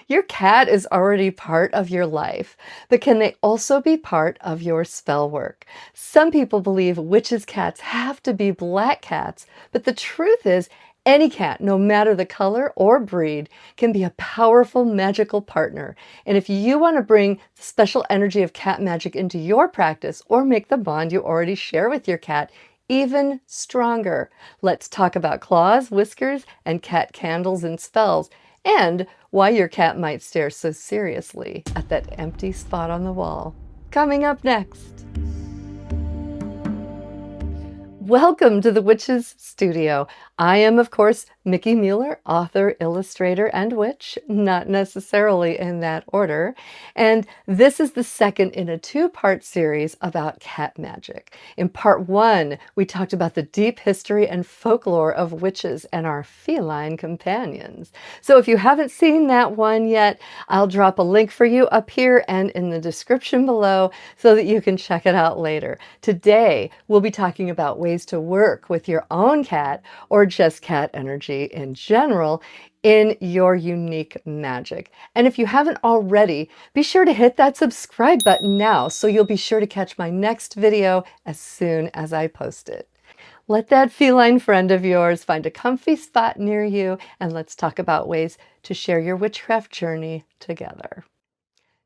Your cat is already part of your life, but can they also be part of your spell work? Some people believe witches' cats have to be black cats, but the truth is, any cat, no matter the color or breed, can be a powerful magical partner. And if you want to bring the special energy of cat magic into your practice or make the bond you already share with your cat even stronger, let's talk about claws, whiskers, and cat candles and spells, and why your cat might stare so seriously at that empty spot on the wall. Coming up next. Welcome to the Witches Studio. I am, of course, Mickey Mueller, author, illustrator, and witch, not necessarily in that order. And this is the second in a two-part series about cat magic. In part one, we talked about the deep history and folklore of witches and our feline companions. So if you haven't seen that one yet, I'll drop a link for you up here and in the description below so that you can check it out later. Today, we'll be talking about ways to work with your own cat or just cat energy in general in your unique magic. And if you haven't already, be sure to hit that subscribe button now so you'll be sure to catch my next video as soon as I post it. Let that feline friend of yours find a comfy spot near you, and let's talk about ways to share your witchcraft journey together.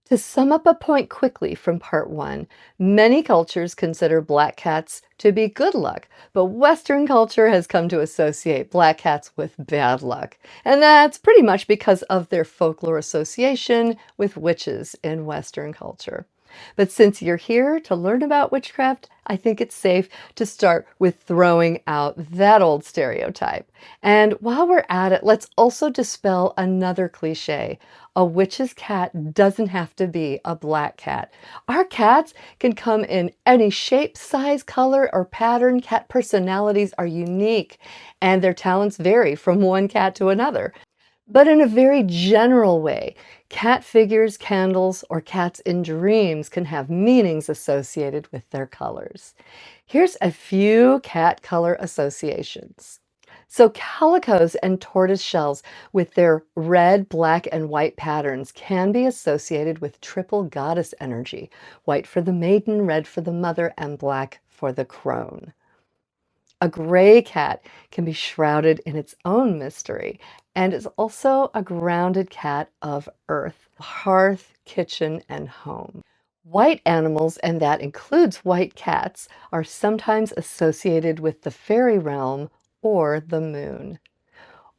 To sum up a point quickly from part one, many cultures consider black cats to be good luck, but Western culture has come to associate black cats with bad luck. And that's pretty much because of their folklore association with witches in Western culture. But since you're here to learn about witchcraft, I think it's safe to start with throwing out that old stereotype. And while we're at it, let's also dispel another cliche. A witch's cat doesn't have to be a black cat. Our cats can come in any shape, size, color, or pattern. Cat personalities are unique, and their talents vary from one cat to another. But in a very general way, cat figures, candles, or cats in dreams can have meanings associated with their colors. Here's a few cat color associations. So calicos and tortoise shells with their red, black, and white patterns can be associated with triple goddess energy: white for the maiden, red for the mother, and black for the crone. A gray cat can be shrouded in its own mystery and is also a grounded cat of earth, hearth, kitchen, and home. White animals, and that includes white cats, are sometimes associated with the fairy realm or the moon.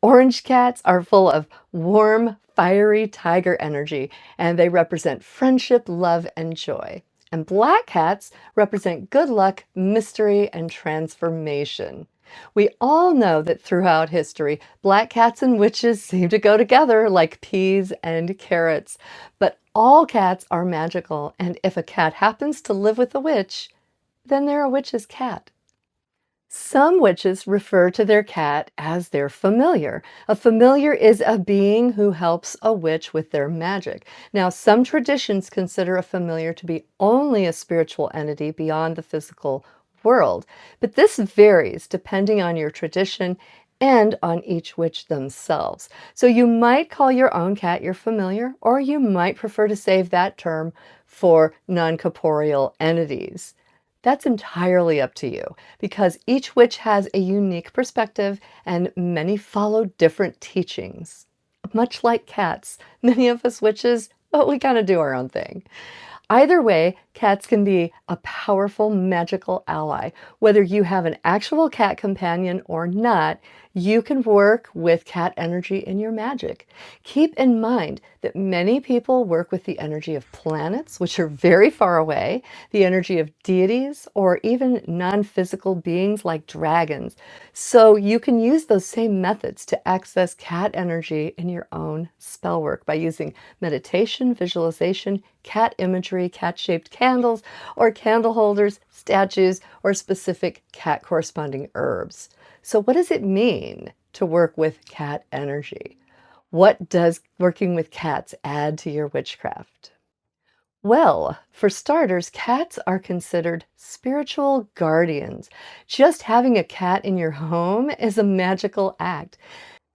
Orange cats are full of warm, fiery tiger energy, and they represent friendship, love, and joy. And black cats represent good luck, mystery, and transformation. We all know that throughout history, black cats and witches seem to go together like peas and carrots. But all cats are magical, and if a cat happens to live with a witch, then they're a witch's cat. Some witches refer to their cat as their familiar. A familiar is a being who helps a witch with their magic. Now, some traditions consider a familiar to be only a spiritual entity beyond the physical world, but this varies depending on your tradition and on each witch themselves. So you might call your own cat your familiar, or you might prefer to save that term for non-corporeal entities. That's entirely up to you, because each witch has a unique perspective and many follow different teachings. Much like cats, many of us witches, well, we kind of do our own thing. Either way, cats can be a powerful magical ally. Whether you have an actual cat companion or not, you can work with cat energy in your magic. Keep in mind that many people work with the energy of planets, which are very far away, the energy of deities, or even non-physical beings like dragons. So you can use those same methods to access cat energy in your own spell work by using meditation, visualization, cat imagery, cat-shaped candles, or candle holders, statues, or specific cat corresponding herbs. So what does it mean to work with cat energy? What does working with cats add to your witchcraft? Well, for starters, cats are considered spiritual guardians. Just having a cat in your home is a magical act.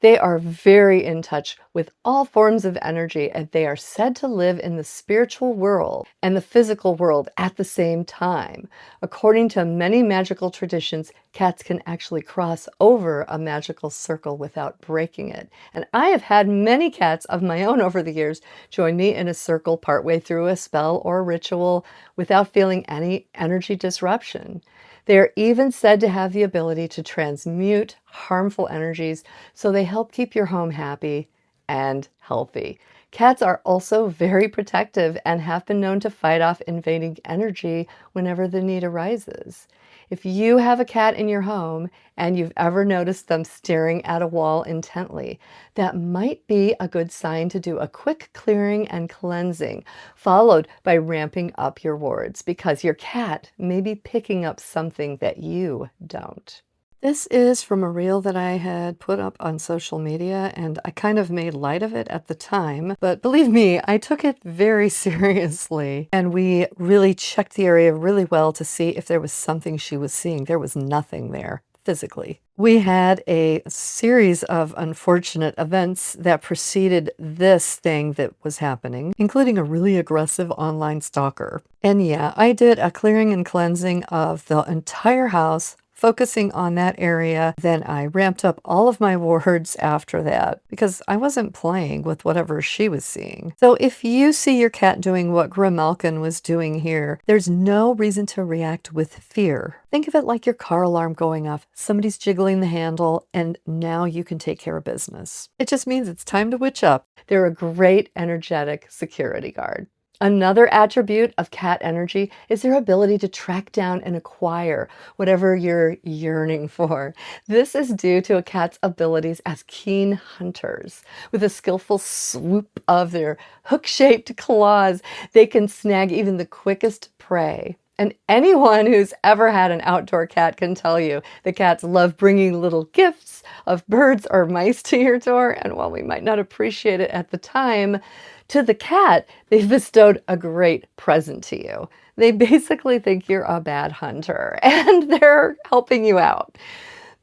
They are very in touch with all forms of energy, and they are said to live in the spiritual world and the physical world at the same time. According to many magical traditions, cats can actually cross over a magical circle without breaking it. And I have had many cats of my own over the years join me in a circle partway through a spell or ritual without feeling any energy disruption. They are even said to have the ability to transmute harmful energies, so they help keep your home happy and healthy. Cats are also very protective and have been known to fight off invading energy whenever the need arises. If you have a cat in your home and you've ever noticed them staring at a wall intently, that might be a good sign to do a quick clearing and cleansing, followed by ramping up your wards, because your cat may be picking up something that you don't. This is from a reel that I had put up on social media, and I kind of made light of it at the time, but believe me, I took it very seriously, and we really checked the area really well to see if there was something she was seeing. There was nothing there physically. We had a series of unfortunate events that preceded this thing that was happening, including a really aggressive online stalker. And yeah, I did a clearing and cleansing of the entire house, focusing on that area. Then I ramped up all of my wards after that because I wasn't playing with whatever she was seeing. So if you see your cat doing what Grimalkin was doing here, there's no reason to react with fear. Think of it like your car alarm going off. Somebody's jiggling the handle and now you can take care of business. It just means it's time to witch up. They're a great energetic security guard. Another attribute of cat energy is their ability to track down and acquire whatever you're yearning for. This is due to a cat's abilities as keen hunters. With a skillful swoop of their hook-shaped claws, they can snag even the quickest prey. And anyone who's ever had an outdoor cat can tell you the cats love bringing little gifts of birds or mice to your door. And while we might not appreciate it at the time, to the cat, they've bestowed a great present to you. They basically think you're a bad hunter and they're helping you out.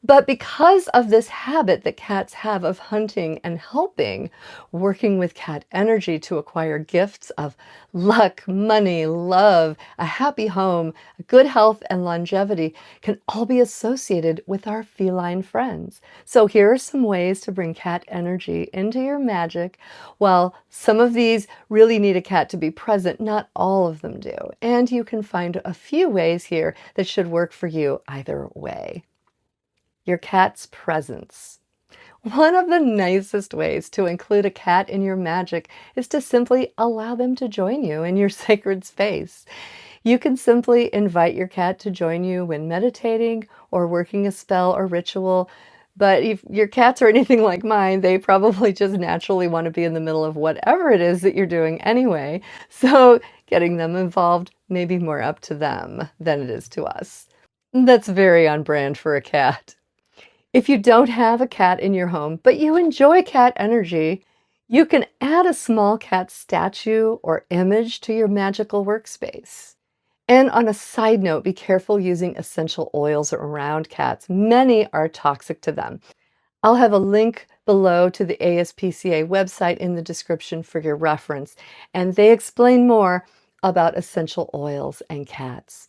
But because of this habit that cats have of hunting and helping, working with cat energy to acquire gifts of luck, money, love, a happy home, good health, and longevity can all be associated with our feline friends. So here are some ways to bring cat energy into your magic. While some of these really need a cat to be present, not all of them do. And you can find a few ways here that should work for you either way. Your cat's presence. One of the nicest ways to include a cat in your magic is to simply allow them to join you in your sacred space. You can simply invite your cat to join you when meditating or working a spell or ritual. But if your cats are anything like mine, they probably just naturally want to be in the middle of whatever it is that you're doing anyway. So getting them involved may be more up to them than it is to us. That's very on brand for a cat. If you don't have a cat in your home, but you enjoy cat energy, you can add a small cat statue or image to your magical workspace. And on a side note, be careful using essential oils around cats. Many are toxic to them. I'll have a link below to the ASPCA website in the description for your reference, and they explain more about essential oils and cats.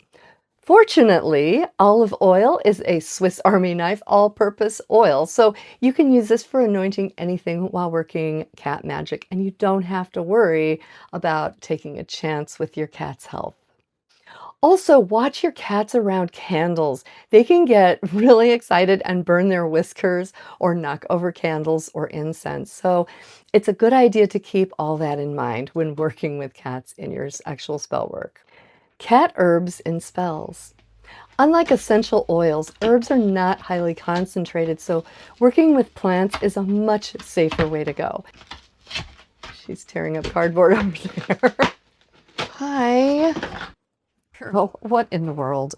Fortunately, olive oil is a Swiss Army knife all-purpose oil, so you can use this for anointing anything while working cat magic, and you don't have to worry about taking a chance with your cat's health. Also, watch your cats around candles. They can get really excited and burn their whiskers or knock over candles or incense. So it's a good idea to keep all that in mind when working with cats in your actual spell work. Cat herbs in spells. Unlike essential oils, herbs are not highly concentrated, so working with plants is a much safer way to go. She's tearing up cardboard over there. Hi. Girl, what in the world?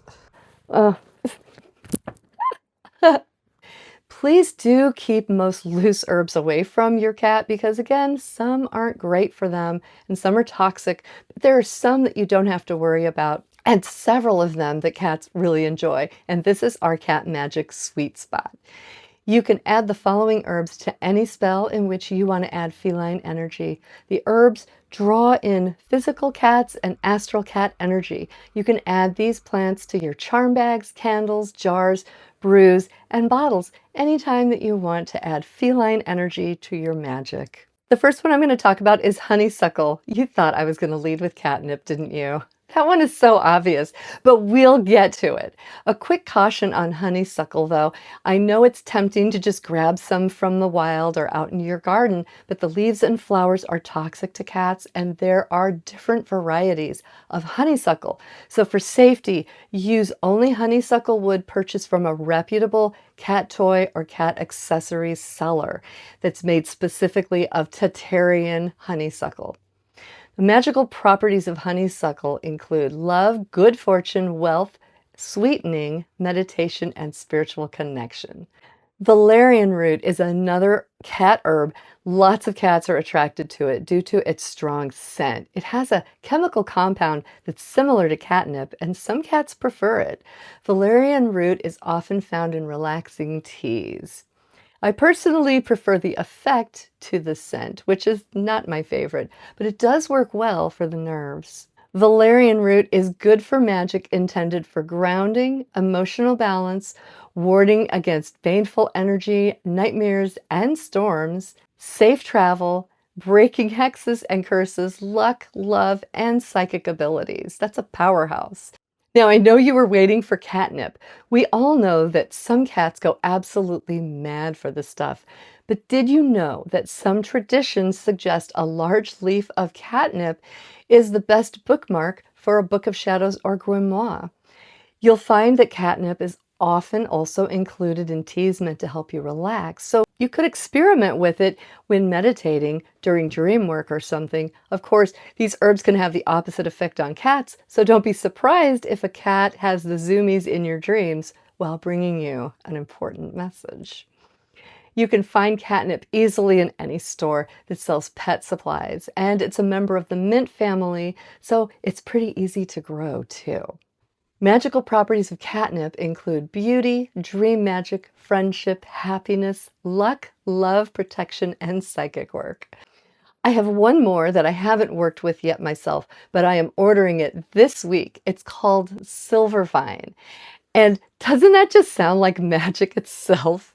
Please do keep most loose herbs away from your cat because, again, some aren't great for them and some are toxic, but there are some that you don't have to worry about, and several of them that cats really enjoy. And this is our cat magic sweet spot. You can add the following herbs to any spell in which you want to add feline energy. The herbs draw in physical cats and astral cat energy. You can add these plants to your charm bags, candles, jars, brews, and bottles anytime that you want to add feline energy to your magic. The first one I'm going to talk about is honeysuckle. You thought I was going to lead with catnip, didn't you? That one is so obvious, but we'll get to it. A quick caution on honeysuckle, though. I know it's tempting to just grab some from the wild or out in your garden, but the leaves and flowers are toxic to cats, and there are different varieties of honeysuckle. So for safety, use only honeysuckle wood purchased from a reputable cat toy or cat accessories seller that's made specifically of Tatarian honeysuckle. The magical properties of honeysuckle include love, good fortune, wealth, sweetening, meditation, and spiritual connection. Valerian root is another cat herb. Lots of cats are attracted to it due to its strong scent. It has a chemical compound that's similar to catnip, and some cats prefer it. Valerian root is often found in relaxing teas. I personally prefer the effect to the scent, which is not my favorite, but it does work well for the nerves. Valerian root is good for magic intended for grounding, emotional balance, warding against baneful energy, nightmares, and storms, safe travel, breaking hexes and curses, luck, love, and psychic abilities. That's a powerhouse. Now, I know you were waiting for catnip. We all know that some cats go absolutely mad for this stuff. But did you know that some traditions suggest a large leaf of catnip is the best bookmark for a book of shadows or grimoire? You'll find that catnip is often also included in teas meant to help you relax. So you could experiment with it when meditating during dream work or something. Of course, these herbs can have the opposite effect on cats, so don't be surprised if a cat has the zoomies in your dreams while bringing you an important message. You can find catnip easily in any store that sells pet supplies, and it's a member of the mint family, so it's pretty easy to grow too. Magical properties of catnip include beauty, dream magic, friendship, happiness, luck, love, protection, and psychic work. I have one more that I haven't worked with yet myself, but I am ordering it this week. It's called Silvervine. And doesn't that just sound like magic itself?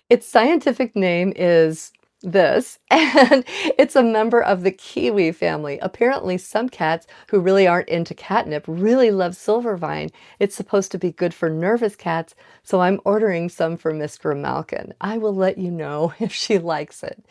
Its scientific name is this, and it's a member of the kiwi family. Apparently, some cats who really aren't into catnip really love silvervine. It's supposed to be good for nervous cats, so I'm ordering some for Miss Grimalkin. I will let you know if she likes it.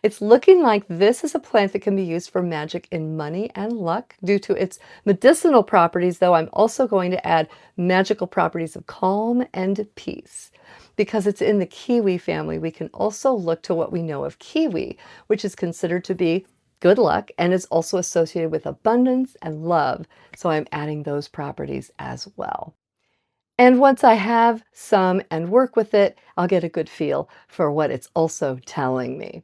It's looking like this is a plant that can be used for magic in money and luck due to its medicinal properties, though I'm also going to add magical properties of calm and peace. Because it's in the kiwi family, we can also look to what we know of kiwi, which is considered to be good luck and is also associated with abundance and love. So I'm adding those properties as well. And once I have some and work with it, I'll get a good feel for what it's also telling me.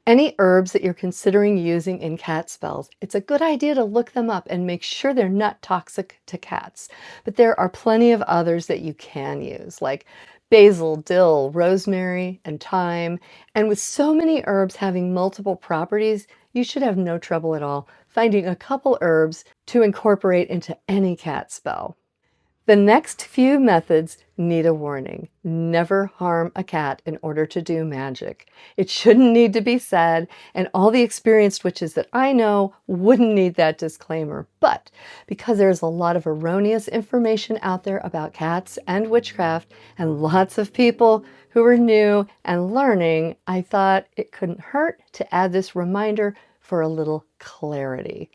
Any herbs that you're considering using in cat spells, it's a good idea to look them up and make sure they're not toxic to cats. But there are plenty of others that you can use, like basil, dill, rosemary, and thyme. And with so many herbs having multiple properties, you should have no trouble at all finding a couple herbs to incorporate into any cat spell. The next few methods need a warning. Never harm a cat in order to do magic. It shouldn't need to be said, and all the experienced witches that I know wouldn't need that disclaimer. But because there's a lot of erroneous information out there about cats and witchcraft, and lots of people who are new and learning, I thought it couldn't hurt to add this reminder for a little clarity.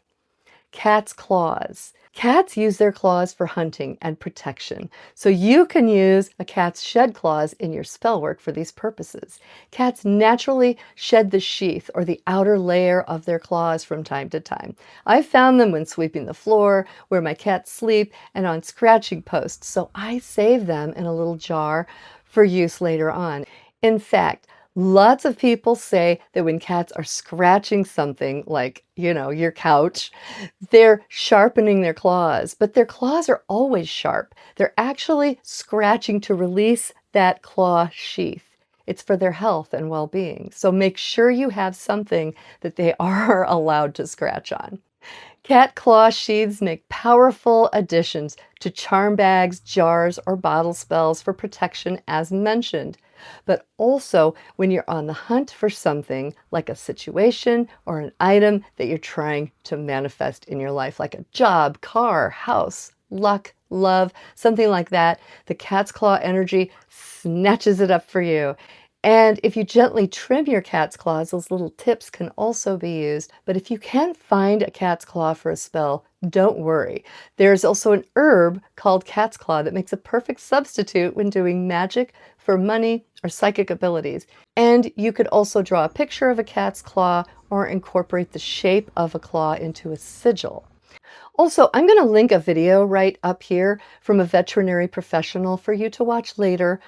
Cat's claws. Cats use their claws for hunting and protection, so you can use a cat's shed claws in your spell work for these purposes. Cats naturally shed the sheath or the outer layer of their claws from time to time. I've found them when sweeping the floor, where my cats sleep, and on scratching posts, so I save them in a little jar for use later on. In fact, lots of people say that when cats are scratching something like, your couch, they're sharpening their claws, but their claws are always sharp. They're actually scratching to release that claw sheath. It's for their health and well-being. So make sure you have something that they are allowed to scratch on. Cat claw sheaths make powerful additions to charm bags, jars, or bottle spells for protection as mentioned. But also when you're on the hunt for something like a situation or an item that you're trying to manifest in your life, like a job, car, house, luck, love, something like that, the cat's claw energy snatches it up for you. And if you gently trim your cat's claws, those little tips can also be used. But if you can't find a cat's claw for a spell, don't worry. There's also an herb called cat's claw that makes a perfect substitute when doing magic for money or psychic abilities. And you could also draw a picture of a cat's claw or incorporate the shape of a claw into a sigil. Also, I'm going to link a video right up here from a veterinary professional for you to watch later,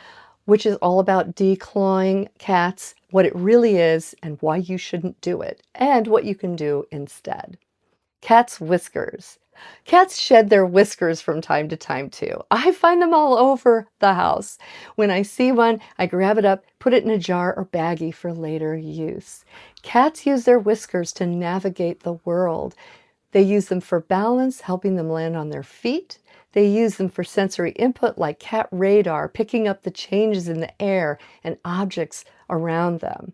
which is all about declawing cats, what it really is and why you shouldn't do it, and what you can do instead. Cats' whiskers. Cats shed their whiskers from time to time too. I find them all over the house. When I see one, I grab it up, put it in a jar or baggie for later use. Cats use their whiskers to navigate the world. They use them for balance, helping them land on their feet. They use them for sensory input like cat radar, picking up the changes in the air and objects around them.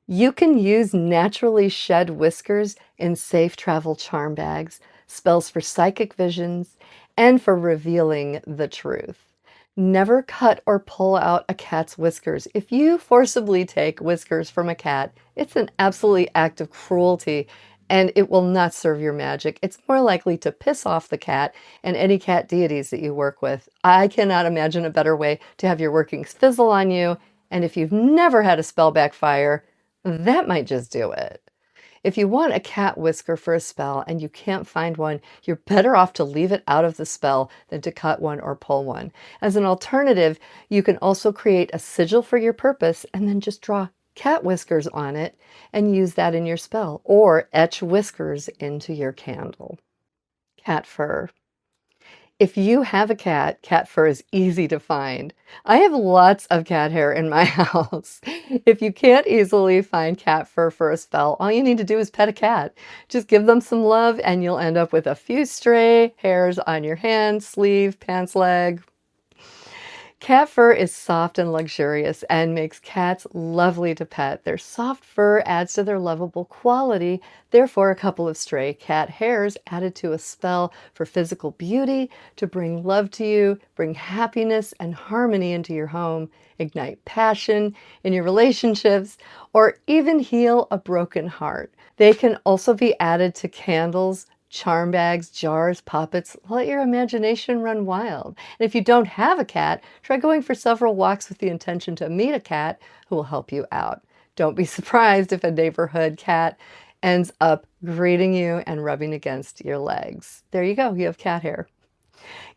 You can use naturally shed whiskers in safe travel charm bags, spells for psychic visions, and for revealing the truth. Never cut or pull out a cat's whiskers. If you forcibly take whiskers from a cat, it's an absolutely act of cruelty and it will not serve your magic. It's more likely to piss off the cat and any cat deities that you work with. I cannot imagine a better way to have your workings fizzle on you. And if you've never had a spell backfire, that might just do it. If you want a cat whisker for a spell and you can't find one, you're better off to leave it out of the spell than to cut one or pull one. As an alternative, you can also create a sigil for your purpose and then just draw cat whiskers on it and use that in your spell, or etch whiskers into your candle. Cat fur. If you have a cat, cat fur is easy to find. I have lots of cat hair in my house. If you can't easily find cat fur for a spell, all you need to do is pet a cat. Just give them some love and you'll end up with a few stray hairs on your hand, sleeve, pants leg. Cat fur is soft and luxurious and makes cats lovely to pet. Their soft fur adds to their lovable quality. Therefore, a couple of stray cat hairs added to a spell for physical beauty, to bring love to you, bring happiness and harmony into your home, ignite passion in your relationships, or even heal a broken heart. They can also be added to candles, charm bags, jars, puppets. Let your imagination run wild. And if you don't have a cat, try going for several walks with the intention to meet a cat who will help you out. Don't be surprised if a neighborhood cat ends up greeting you and rubbing against your legs. There you go, you have cat hair.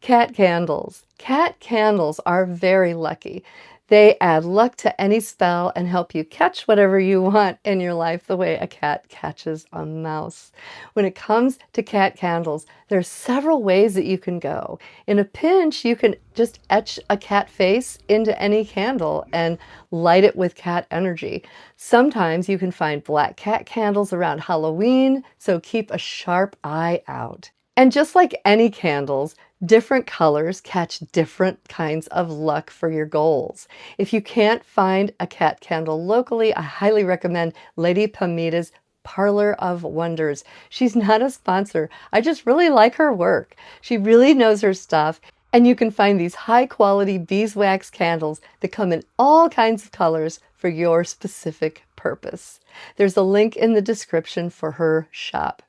Cat candles. Cat candles are very lucky. They add luck to any spell and help you catch whatever you want in your life the way a cat catches a mouse. When it comes to cat candles, there are several ways that you can go. In a pinch, you can just etch a cat face into any candle and light it with cat energy. Sometimes you can find black cat candles around Halloween, so keep a sharp eye out. And just like any candles, different colors catch different kinds of luck for your goals. If you can't find a cat candle locally, I highly recommend Lady Pamita's Parlor of Wonders. She's not a sponsor. I just really like her work. She really knows her stuff. And you can find these high quality beeswax candles that come in all kinds of colors for your specific purpose. There's a link in the description for her shop.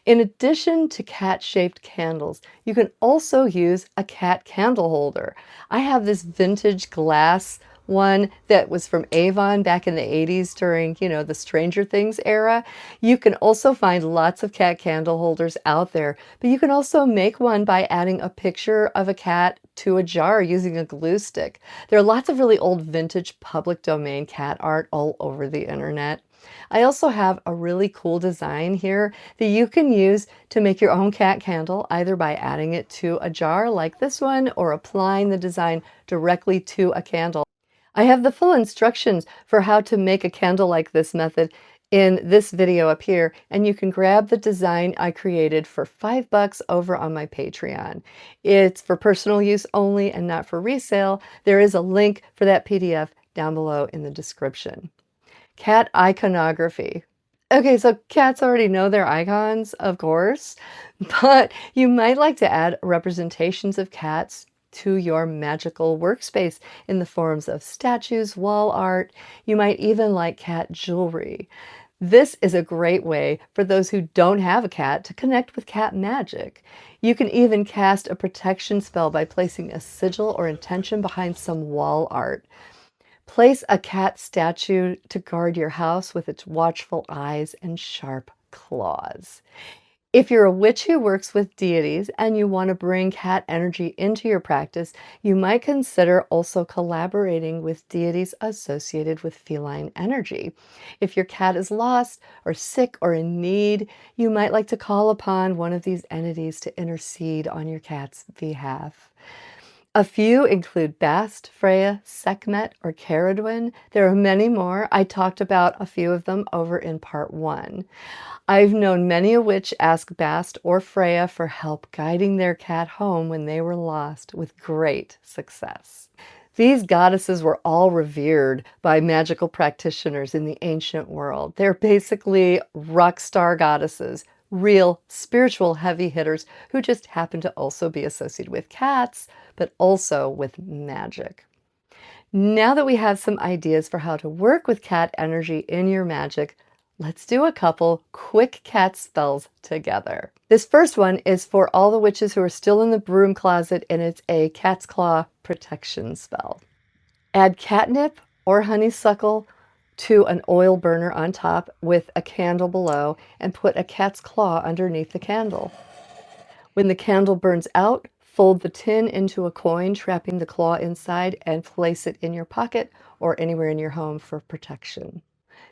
In addition to cat-shaped candles, you can also use a cat candle holder. I have this vintage glass one that was from Avon back in the 80s during, the Stranger Things era. You can also find lots of cat candle holders out there, but you can also make one by adding a picture of a cat to a jar using a glue stick. There are lots of really old vintage public domain cat art all over the internet. I also have a really cool design here that you can use to make your own cat candle, either by adding it to a jar like this one or applying the design directly to a candle. I have the full instructions for how to make a candle like this method in this video up here, and you can grab the design I created for $5 over on my Patreon. It's for personal use only and not for resale. There is a link for that PDF down below in the description. Cat iconography. Okay, so cats already know their icons, of course, but you might like to add representations of cats to your magical workspace in the forms of statues, wall art. You might even like cat jewelry. This is a great way for those who don't have a cat to connect with cat magic. You can even cast a protection spell by placing a sigil or intention behind some wall art. Place a cat statue to guard your house with its watchful eyes and sharp claws. If you're a witch who works with deities and you want to bring cat energy into your practice, you might consider also collaborating with deities associated with feline energy. If your cat is lost or sick or in need, you might like to call upon one of these entities to intercede on your cat's behalf. A few include Bast, Freya, Sekhmet, or Caradwyn. There are many more. I talked about a few of them over in part 1. I've known many a witch ask Bast or Freya for help guiding their cat home when they were lost with great success. These goddesses were all revered by magical practitioners in the ancient world. They're basically rock star goddesses, real spiritual heavy hitters who just happen to also be associated with cats, but also with magic. Now that we have some ideas for how to work with cat energy in your magic, let's do a couple quick cat spells together. This first one is for all the witches who are still in the broom closet, and it's a cat's claw protection spell. Add catnip or honeysuckle to an oil burner on top with a candle below and put a cat's claw underneath the candle. When the candle burns out, fold the tin into a coin, trapping the claw inside, and place it in your pocket or anywhere in your home for protection.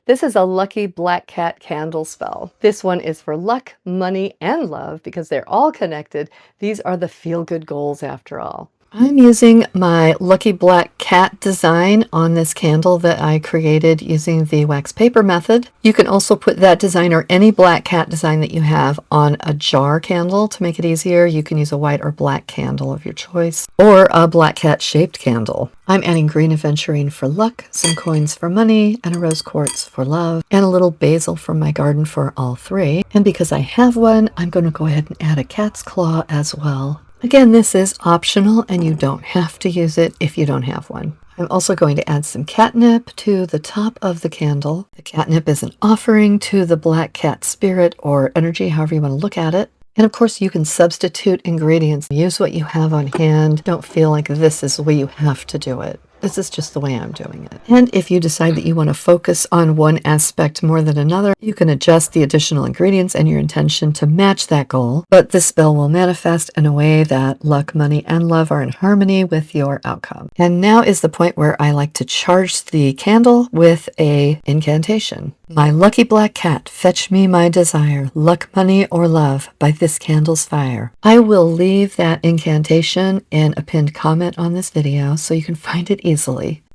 This is a lucky black cat candle spell. This one is for luck, money, and love because they're all connected. These are the feel-good goals after all. I'm using my lucky black cat design on this candle that I created using the wax paper method. You can also put that design or any black cat design that you have on a jar candle to make it easier. You can use a white or black candle of your choice or a black cat shaped candle. I'm adding green aventurine for luck, some coins for money, and a rose quartz for love, and a little basil from my garden for all three. And because I have one, I'm going to go ahead and add a cat's claw as well. Again, this is optional and you don't have to use it if you don't have one. I'm also going to add some catnip to the top of the candle. The catnip is an offering to the black cat spirit or energy, however you want to look at it. And of course, you can substitute ingredients. Use what you have on hand. Don't feel like this is the way you have to do it. This is just the way I'm doing it. And if you decide that you want to focus on one aspect more than another, you can adjust the additional ingredients and your intention to match that goal. But this spell will manifest in a way that luck, money, and love are in harmony with your outcome. And now is the point where I like to charge the candle with a incantation. My lucky black cat, fetch me my desire, luck, money, or love by this candle's fire. I will leave that incantation in a pinned comment on this video so you can find it easily.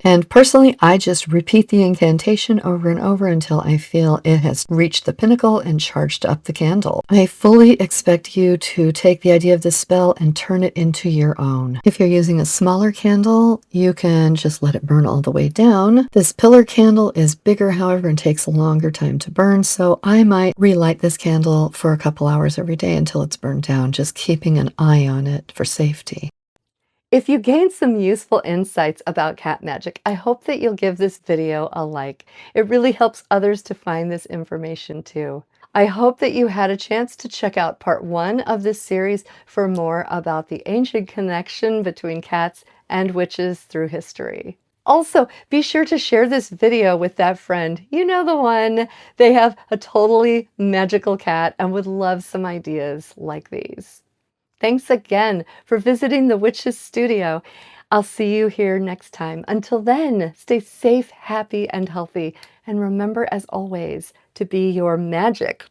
And personally, I just repeat the incantation over and over until I feel it has reached the pinnacle and charged up the candle. I fully expect you to take the idea of this spell and turn it into your own. If you're using a smaller candle, you can just let it burn all the way down. This pillar candle is bigger, however, and takes a longer time to burn, so I might relight this candle for a couple hours every day until it's burned down, just keeping an eye on it for safety. If you gained some useful insights about cat magic, I hope that you'll give this video a like. It really helps others to find this information too. I hope that you had a chance to check out part 1 of this series for more about the ancient connection between cats and witches through history. Also, be sure to share this video with that friend. You know the one. They have a totally magical cat and would love some ideas like these. Thanks again for visiting the Witch's Studio. I'll see you here next time. Until then, stay safe, happy, and healthy. And remember, as always, to be your magic.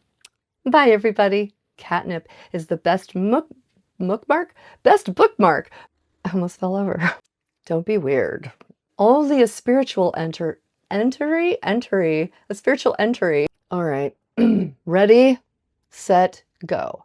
Bye, everybody. Catnip is the best bookmark. I almost fell over. Don't be weird. only a spiritual entry, a spiritual entry. All right, ready, set, go.